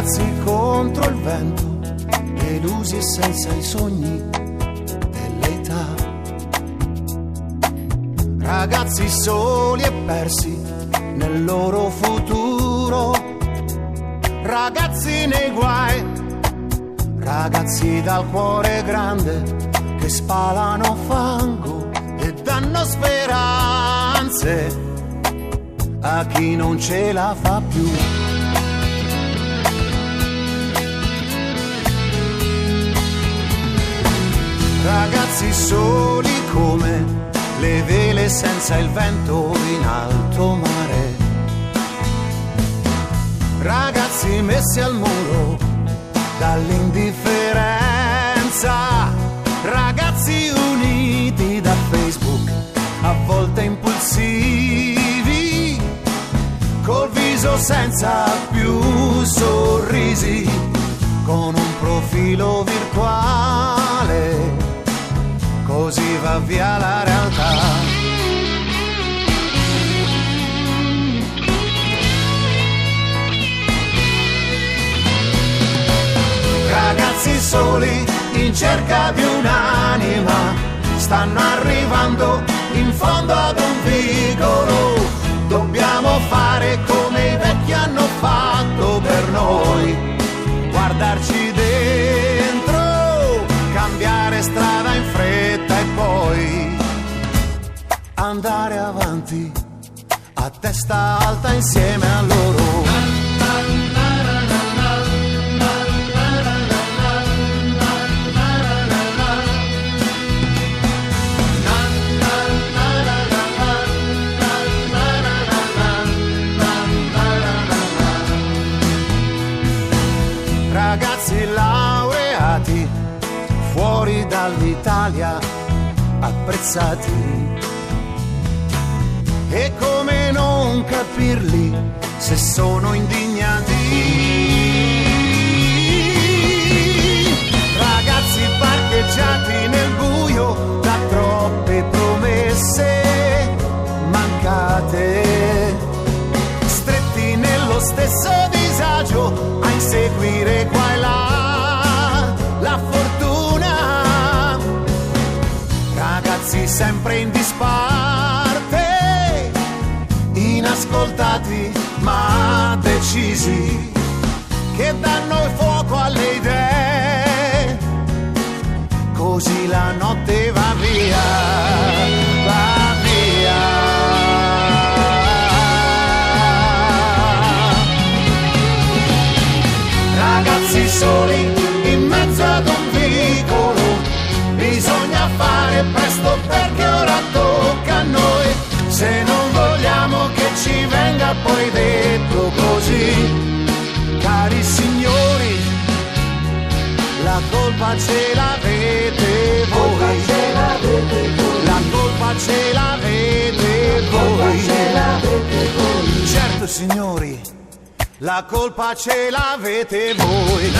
Ragazzi contro il vento, delusi e senza i sogni dell'età. Ragazzi soli e persi nel loro futuro. Ragazzi nei guai, ragazzi dal cuore grande che spalano fango e danno speranze a chi non ce la fa più. Ragazzi soli come le vele senza il vento in alto mare. Ragazzi messi al muro dall'indifferenza. Ragazzi uniti da Facebook, a volte impulsivi, col viso senza più sorrisi, con un profilo virtuale, così va via la realtà. Ragazzi soli in cerca di un'anima, stanno arrivando in fondo ad un vicolo. Dobbiamo fare come i vecchi hanno fatto per noi, guardarci dentro, cambiare strada in fretta e poi andare avanti a testa alta insieme a loro. Ragazzi laureati fuori dall'Italia, apprezzati, e come non capirli se sono indignati. Ragazzi parcheggiati nel buio da troppe promesse mancate, stretti nello stesso disagio a inseguire qua e là la fortuna. Ragazzi sempre in disparte, inascoltati ma decisi, che danno il fuoco alle idee, così la notte va via, va via. Ragazzi soli in mezzo ad un vicolo, bisogna fare presto perché ora tocca a noi, se non vogliamo che ci venga poi detto così. Cari signori, la colpa ce l'avete voi, la colpa ce l'avete voi, certo signori, la colpa ce l'avete voi.